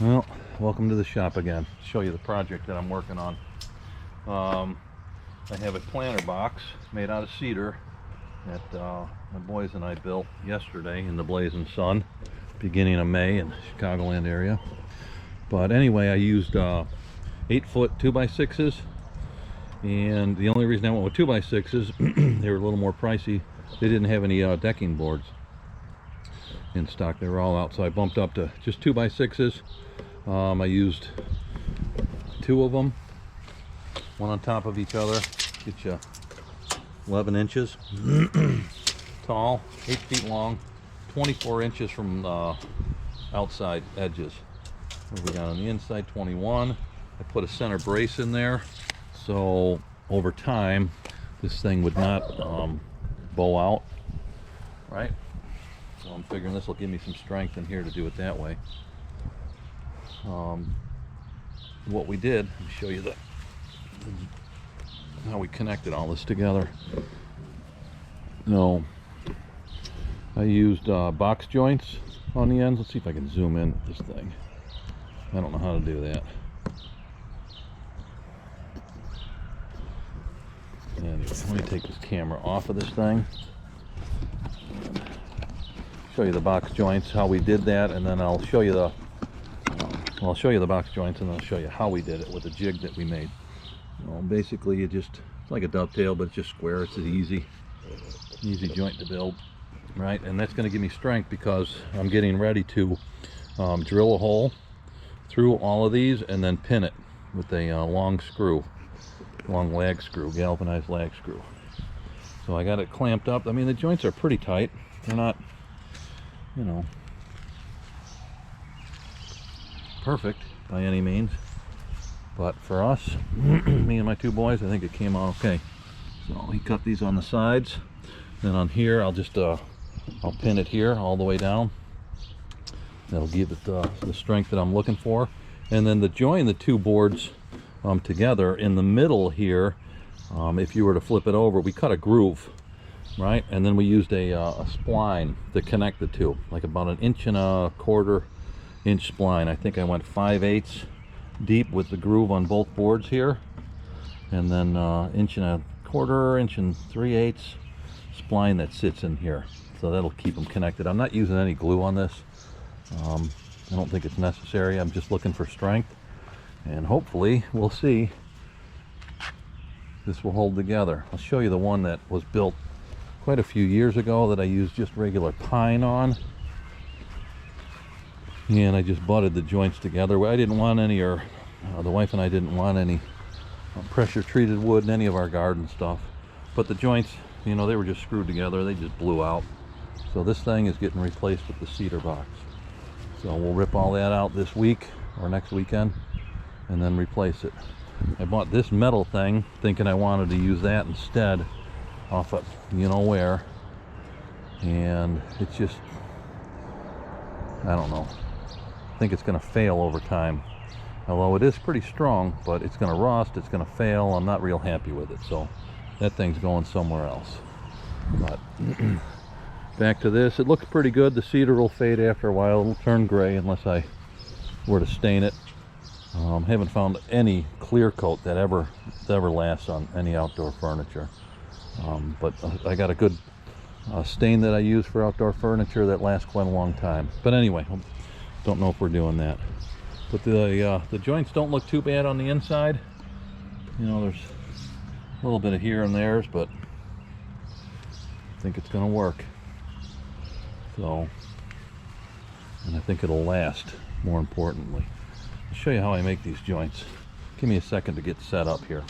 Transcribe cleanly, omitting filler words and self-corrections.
Well, welcome to the shop again. Show you the project that I'm working on. I have a planter box made out of cedar that my boys and I built yesterday in the blazing sun, beginning of May in the Chicagoland area. But anyway, I used 8-foot 2x6s, and the only reason I went with 2x6s, they were a little more pricey. They didn't have any decking boards in stock. They were all out, so I bumped up to just 2x6s. I used 2 of them, one on top of each other. Get you 11 inches tall, 8 feet long, 24 inches from the outside edges. What we got on the inside? 21. I put a center brace in there, so over time this thing would not bow out, right? So I'm figuring this will give me some strength in here to do it that way. What we did, let me show you how we connected all this together. No, I used box joints on the ends. Let's see if I can zoom in this thing. I don't know how to do that. Anyway, let me take this camera off of this thing. Show you the box joints, how we did that, and then I'll show you the box joints, and then I'll show you how we did it with the jig that we made. Basically, it's like a dovetail, but it's just square. It's an easy joint to build, right? And that's going to give me strength because I'm getting ready to drill a hole through all of these and then pin it with a long lag screw, galvanized lag screw. So I got it clamped up. I mean, the joints are pretty tight. They're not, perfect by any means, but for us, me and my 2 boys, I think it came out okay. So he cut these on the sides, then on here I'll just I'll pin it here all the way down. That'll give it the strength that I'm looking for. And then to join the 2 boards together in the middle here, if you were to flip it over, we cut a groove, right? And then we used a spline to connect the 2, like about 1.25 inch spline. I think I went 5/8 deep with the groove on both boards here, and then 1.25 inch and 3/8 spline that sits in here, so that'll keep them connected. I'm not using any glue on this. I don't think it's necessary. I'm just looking for strength, and hopefully we'll see this will hold together. I'll show you the one that was built quite a few years ago that I used just regular pine on, and I just butted the joints together. I didn't want any, or the wife and I didn't want any pressure treated wood in any of our garden stuff, but the joints, they were just screwed together. They just blew out. So this thing is getting replaced with the cedar box. So we'll rip all that out this week or next weekend and then replace it. I bought this metal thing thinking I wanted to use that instead off of where, and it's just, I don't know. I think it's going to fail over time. Although it is pretty strong, but it's going to rust, it's going to fail. I'm not real happy with it, so that thing's going somewhere else. But back to this, it looks pretty good. The cedar will fade after a while. It'll turn gray unless I were to stain it. Haven't found any clear coat that ever lasts on any outdoor furniture. But I got a good stain that I use for outdoor furniture that lasts quite a long time. But anyway, don't know if we're doing that. But the joints don't look too bad on the inside. There's a little bit of here and there's, but I think it's going to work. So, and I think it'll last, more importantly. I'll show you how I make these joints. Give me a second to get set up here.